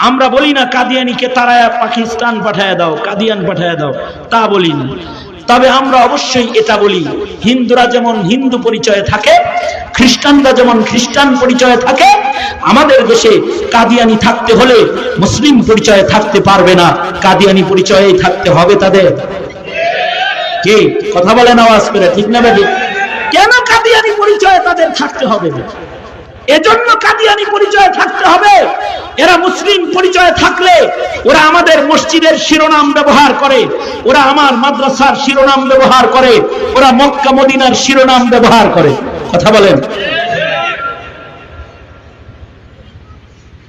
আমরা বলি না কাদিয়ানিকে তারায়া পাকিস্তান পাঠায় দাও, কাদিয়ান পাঠায় দাও, তা বলি না। তবে আমরা অবশ্যই এটা বলি, হিন্দুরা যেমন হিন্দু পরিচয়ে থাকে, খ্রিস্টানরা যেমন খ্রিস্টান পরিচয়ে থাকে, আমাদের দেশে কাদিয়ানি থাকতে হলে মুসলিম পরিচয়ে থাকতে পারবে না, কাদিয়ানি পরিচয়েই থাকতে হবে তাদের। কি কথা বলেন আওয়াজ করে, ঠিক না বেঠিক? কেন কাদিয়ানি পরিচয়ে তাদের থাকতে হবে? এজন্য কাদিয়ানি পরিচয় থাকতে হবে, এরা মুসলিম পরিচয় থাকলে ওরা আমাদের মসজিদের শিরোনাম ব্যবহার করে, ওরা আমার মাদ্রাসার শিরোনাম ব্যবহার করে, ওরা মক্কা মদিনার শিরোনাম ব্যবহার করে। কথা বলেন।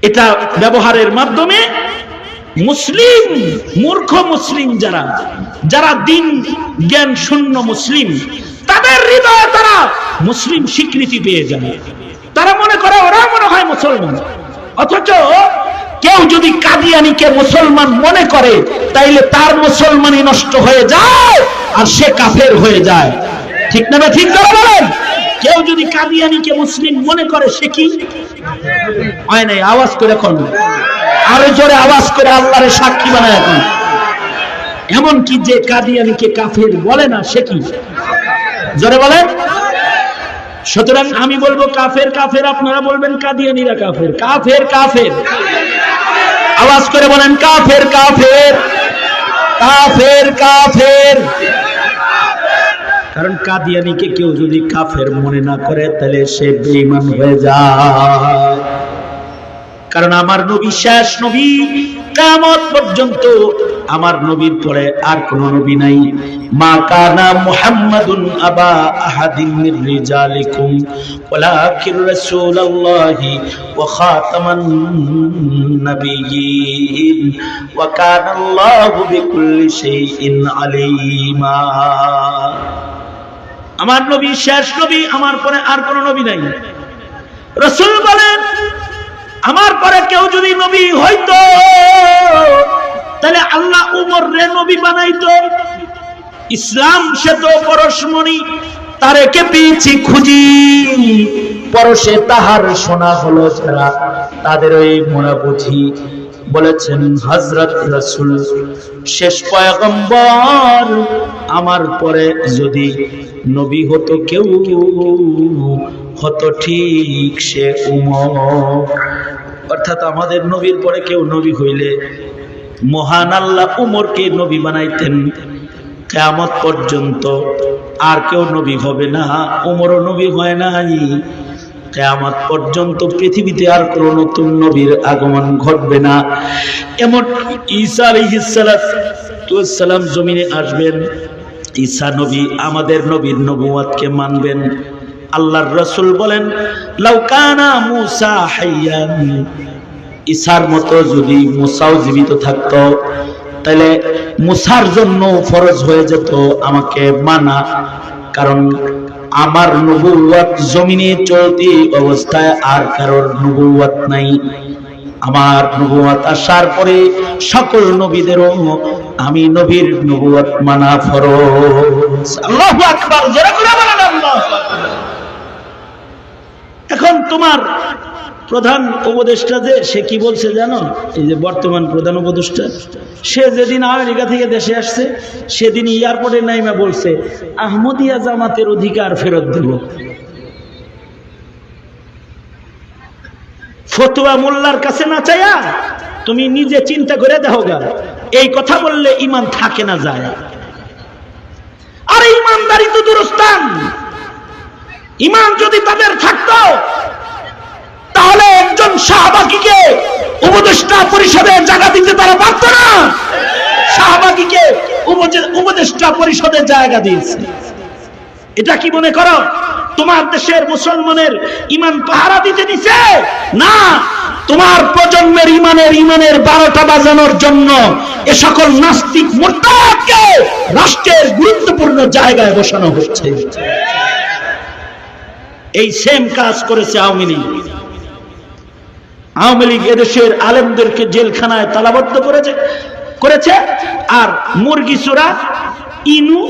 এটা ব্যবহারের মাধ্যমে মুসলিম, মূর্খ মুসলিম, যারা দিন জ্ঞান শূন্য মুসলিম, তাদের হৃদয়ে তারা মুসলিম স্বীকৃতি পেয়ে যায়। তারা মনে করে ওরা মনে হয় মুসলমান। অথচ কেউ যদি কাদিয়ানিকে মুসলমান মনে করে, তাইলে তার মুসলমানই নষ্ট হয়ে যায় আর সে কাফের হয়ে যায়। ঠিক না? ঠিক করে বলেন। কেউ যদি কাদিয়ানিকে মুসলিম মনে করে, সে কি হয়? নাই আওয়াজ করে এখন, আরো জোরে আওয়াজ করে আল্লাহরে সাক্ষী বানায় এখন। এমন কি যে কাদিয়ানিকে কাফের বলে না, সে কি? জোরে বলেন। সুতরাং আমি বলবো কাফের কাফের, আপনারা বলবেন কাদিয়ানিরা কাফের। কাফের কাফের, আওয়াজ করে বলেন কাফের কাফের, কাফের কাফের। কারণ কাদিয়ানিকে কেউ যদি কাফের মনে না করে, তাহলে সে বেঈমান হয়ে যায়। কারণ আমার নবী শেষ নবী, কিয়ামত পর্যন্ত আমার নবীর পরে আর কোন নবী নাই। মা কানা মুহাম্মাদুন আবা আহাদিন মির রিজালিকুম ওয়ালাকিন রাসূলুল্লাহি ওয়া খাতামান নাবিয়্যিন ওয়া কানা আল্লাহু বিকুল্লি শাইইন আলীমা। আমার নবী শেষ নবী, আমার পরে আর কোন নবী নাই। রাসূল বলেন, আমার পরে কেউ যদি নবী হইতো, তাহলে আল্লাহ উমর রে নবী বানাইতো। ইসলাম সে তো পরশমণি, তারে কে পেয়েছি খুঁজি, পরশে তাহার শোনা হলো যারা, তাদের ওই মোরা বুঝি। বলেছেন হযরত রাসূল শেষ পয়গম্বর, আমার পরে যদি নবী হতো কেউ, হতো ঠিক সে উমর। অর্থাৎ আমাদের নবীর পরে কেউ নবী হইলে মহান আল্লাহ উমরকে নবী বানাইতেন। কিয়ামত পর্যন্ত আর কেউ নবী হবে না, উমরও নবী হয় নাই। কিয়ামত পর্যন্ত পৃথিবীতে আর কোনো নতুন নবীর আগমন ঘটবে না। এমন ঈসা আলাইহিস সালাম জমিনে আসবেন, ঈসা নবী আমাদের নবীর নবুয়তকে মানবেন। আল্লাহর রাসূল বলেন, লাউ কানা মূসা হাইয়ান, ঈসার মতো যদি মূসাও জীবিত থাকতো, তাহলে মূসার জন্য ফরজ হয়ে যেত আমাকে মানা। কারণ আমার নবুয়ত জমিনে চলতি অবস্থায় আর কারোর নবুয়ত নাই। আমার নবুয়ত আসার পরে সকল নবীদেরও আমি নবীর নবুয়ত মানা ফরজ। আল্লাহু আকবার, জোরে করে বলেন আল্লাহু আকবার। এখন তোমার প্রধান উপদেষ্টা যে, সে কি বলছে জানো? এই যে বর্তমান প্রধান উপদেষ্টা, সে যেদিন আমেরিকা থেকে দেশে আসছে, সেদিন এয়ারপোর্টে নাইমা বলছে আহমদিয়া জামাতের অধিকার ফেরত দেব। ফতোয়া মোল্লার কাছে না চাইয়া তুমি নিজে চিন্তা করে দেখো গা, এই কথা বললে ঈমান থাকে না যায়? আর ঈমানদারি তো দুরস্থান। ঈমান যদি তাদের থাকতো, তাহলে একজন সাহাবাগীকে উপদেষ্টা পরিষদে জায়গা দিতে তারা পারত না। সাহাবাগীকে উপদেষ্টা পরিষদে জায়গা দিয়েছে। এটা কি মনে করো তোমার দেশের মুসলমানের ঈমান পাহারা দিতে দিছে? না, তোমার প্রজন্মের ঈমানের 12টা বাজানোর জন্য এ সকল নাস্তিক মুরতাদকে রাষ্ট্রের গুরুত্বপূর্ণ জায়গায় বসানো হচ্ছে। এই সেম কাজ করেছে আওয়ামী লীগ। আওয়ামী লীগ এদেশের আলেমদেরকে জেলখানায় তালাবদ্ধ করেছে, আর মুরগি চোরা, ইনু,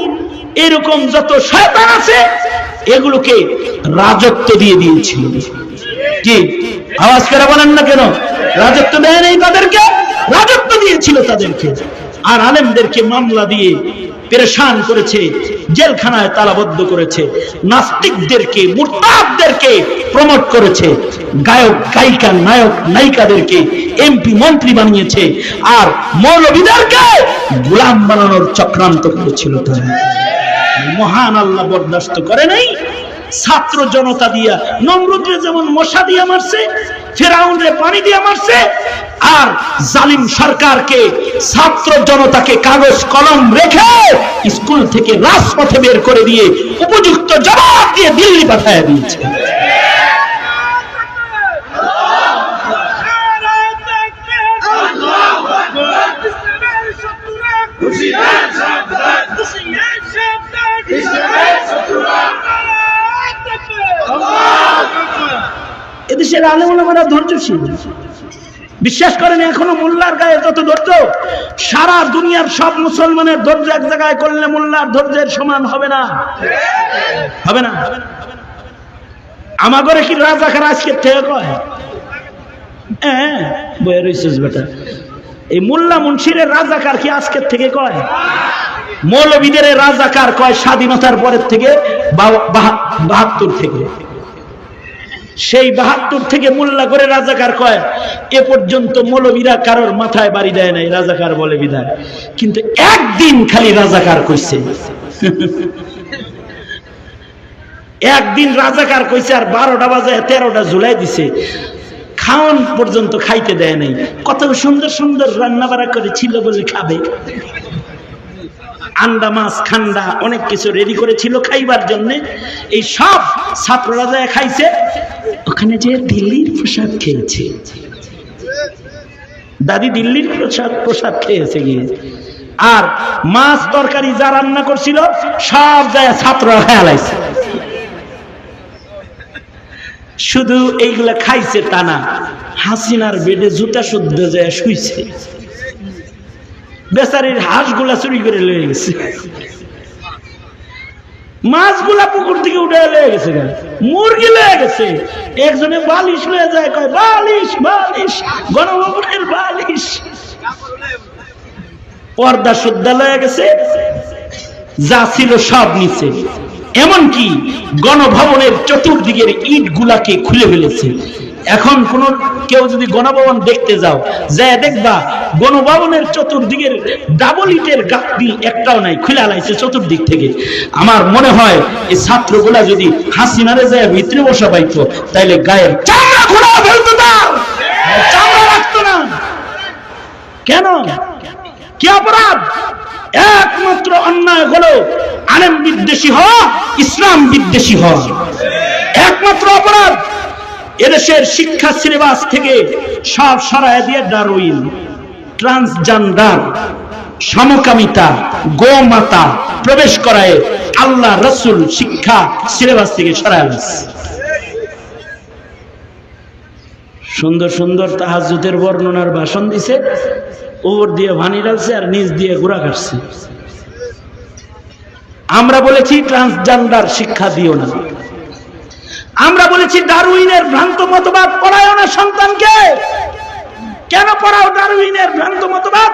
এরকম যত শয়তান আছে এগুলোকে রাজত্ব দিয়ে দিয়েছিল। কি আওয়াজ করে বলেন না কেন? রাজত্ব দেয় নেই তাদেরকে। বানিয়েছিল তাদেরকে, আর আলেমদেরকে মামলা দিয়ে পেরেশান করেছে, জেলখানায় তালাবদ্ধ করেছে, নাস্তিকদেরকে মুরতাদদেরকে প্রমোট করেছে, গায়ক গায়িকা নায়ক নায়িকাদেরকে এমপি মন্ত্রী বানিয়েছে, আর মৌলবীদেরকে গোলাম বানানোর চক্রান্ত করেছিল তারা। মহান আল্লাহ বরদাস্ত করে নাই। ছাত্র জনতা দিয়া নমরুদরে যেমন মশা দিয়া মারছে, ফেরাউনরে পানি দিয়া মারছে, আর জালিম সরকারকে ছাত্র জনতাকে কাগজ কলম রেখে স্কুল থেকে রাজপথে বের করে দিয়ে উপযুক্ত জবাব দিয়ে দিল্লি পাঠায় দিয়েছে। এদেশের আলেম ওলামারা ধৈর্যশীল, বিশ্বাস করেন এখনো মোল্লার গায়ে যত ধৈর্য, সারা দুনিয়ার সব মুসলমানের ধৈর্য এক জায়গায় করলে মোল্লার ধৈর্যের সমান হবে না, হবে না। আমাগরে কি রাজাকার আজকে থেকে কয়? হ্যাঁ বয়ে রইছিস বেটা, এই মোল্লা মুন্সিরের রাজাকার কি আজকের থেকে কয়? মৌলবীদের রাজাকার কয় স্বাধীনতার পরের থেকে, ৭২ থেকে। সেই ৭২ থেকে মোল্লা করে রাজাকার কয়। এ পর্যন্ত মৌলবীরা কারোর মাথায় বাড়ি দেয় নাই, রাজাকার বলে বিদায়। কিন্তু একদিন খালি রাজাকার কইছে, একদিন রাজাকার কইছে, আর 12টা বাজে 13টা ঝুলাই দিছে, খাওয়ান পর্যন্ত খাইতে দেয় নাই। কত সুন্দর সুন্দর রান্না বাড়া করেছিল বলে খাবে, আন্ডা মাছ খান্ডা অনেক কিছু রেডি করেছিল খাইবার জন্য। এই সব ছাত্ররা যায় খাইছে, ওখানে যে দিল্লির প্রসাদ খেয়েছে, দাদি দিল্লির প্রসাদ খেয়েছে গিয়ে। আর মাছ তরকারি যা রান্না করছিল সব যায় ছাত্ররা খেয়ালাইছে। শুধু এইগুলা খাইছে তা না, হাসিনার বেডে জুতা শুদ্ধ যায় শুইছে, বেচারির হাঁসগুলা চুরি করে লয়ে গেছে, মাছগুলা পুকুর থেকে উঠে লয়ে গেছে, মুরগি লয়ে গেছে। একজনে বালিশ লয়ে যায়, কয় বালিশ বালিশ, গণভবনের বালিশ, পর্দা শুদ্ধা লয়ে গেছে, যা ছিল সব নিচে। এমনকি গণভবনের চতুর্দিকের ইট গুলাকে খুলে ফেলেছে। এখন কোন কেউ যদি গণভবন দেখতে যাও, যা দেখবা গণভবনের চতুর্দিকের ডাবল ইটের গাঁথনি একটাও নাই, খুলে আলাইছে চতুর্দিক থেকে। আমার মনে হয় এই ছাত্রগুলা যদি হাসিনারে যায় ভিতরে বসা পাইতো, তাইলে গায়ের চামড়া খোলা ফেলতো, তার চামড়া রাখতো না। কেন? কি অপরাধ? একমাত্র অন্যায় হলো আলেম বিদ্বেষী হওয়া, ইসলাম বিদ্বেষী হওয়া, একমাত্র অপরাধ। এদেশের শিক্ষা সিলেবাস থেকে সব সরায় দিয়ে ডারউইন, ট্রান্সজেন্ডার, সমকামিতা, গোমাতা প্রবেশ করায় আল্লাহ রসুল শিক্ষা সিলেবাস থেকে সরায় আনছে। সুন্দর সুন্দর তাহাজ্জুদের বর্ণনার ভাষণ দিছে, উপর দিয়ে ভানি ডালছে আর নিচ দিয়ে গুড়া কাটছে। আমরা বলেছি ট্রান্সজেন্ডার শিক্ষা দিও না, আমরা বলেছি ডারউইনের ভ্রান্ত মতবাদ পড়ায় না সন্তানকে। কেন পড়াও ডারউইনের ভ্রান্ত মতবাদ?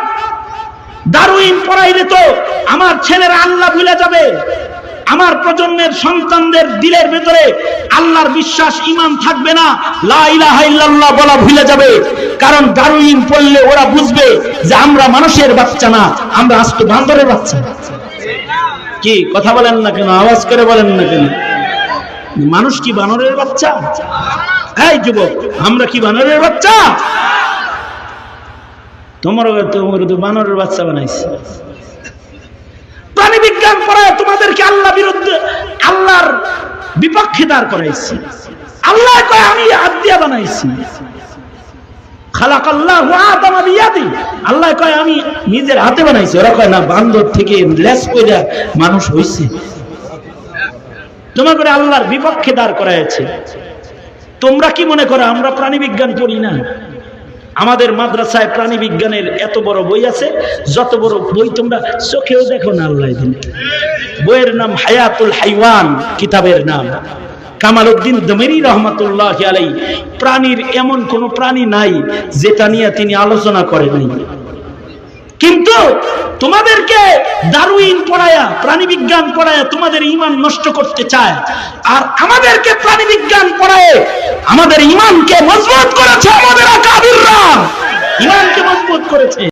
ডারউইন পড়াইলে তো আমার ছেলেরা আল্লাহ ভুলে যাবে, আমার প্রজন্মের সন্তানদের দিলের ভেতরে আল্লাহর বিশ্বাস ঈমান থাকবে না, লা ইলাহা ইল্লাল্লাহ বলা ভুলে যাবে। কারণ ডারউইন পড়লে ওরা বুঝবে যে আমরা মানুষের বাচ্চা না, আমরা আস্ত বান্দরের বাচ্চা। কি কথা বলেন না কেন? আওয়াজ করে বলেন না কেন? মানুষ কি বানরের বাচ্চা? এই যুবক, আমরা কি বানরের বাচ্চা? তোমার তো বানরের বাচ্চা বানাইছে। প্রাণী বিজ্ঞান পড়ায় তোমাদেরকে আল্লাহ বিরুদ্ধে, আল্লাহর বিপক্ষে দাঁড় করাইছি। আল্লাহ কয় আমি হাত দিয়া বানাইছি, খালাকাল্লাহু আদামা বিয়াদি, আল্লাহ কয় আমি নিজের হাতে বানাইছি। ওরা কয় না, বান্দর থেকে লেস কইরা মানুষ হইছে। তোমার করে আল্লাহর বিপক্ষে দাঁড় করাইছে। তোমরা কি মনে করো আমরা প্রাণী বিজ্ঞান পড়ি না? আমাদের মাদ্রাসায় প্রাণী বিজ্ঞানের এত বড় বই আছে, যত বড় বই তোমরা চোখেও দেখো না। আল্লাহ দিন বইয়ের নাম হায়াতুল হাইওয়ান, কিতাবের নাম কামালউদ্দিন দমেরি রহমাতুল্লাহ আলাইহি। প্রাণীর এমন কোন প্রাণী নাই যেটা নিয়ে তিনি আলোচনা করেন নাই। কিন্তু তোমাদেরকে ডারউইন পড়ায়া, প্রাণী বিজ্ঞান পড়ায়া তোমাদের ঈমান নষ্ট করতে চায়, আর আমাদেরকে প্রাণী বিজ্ঞান পড়ায় আমাদের ঈমানকে মজবুত করেছে আমাদের আকাবিররা, ঈমানকে মজবুত করেছে।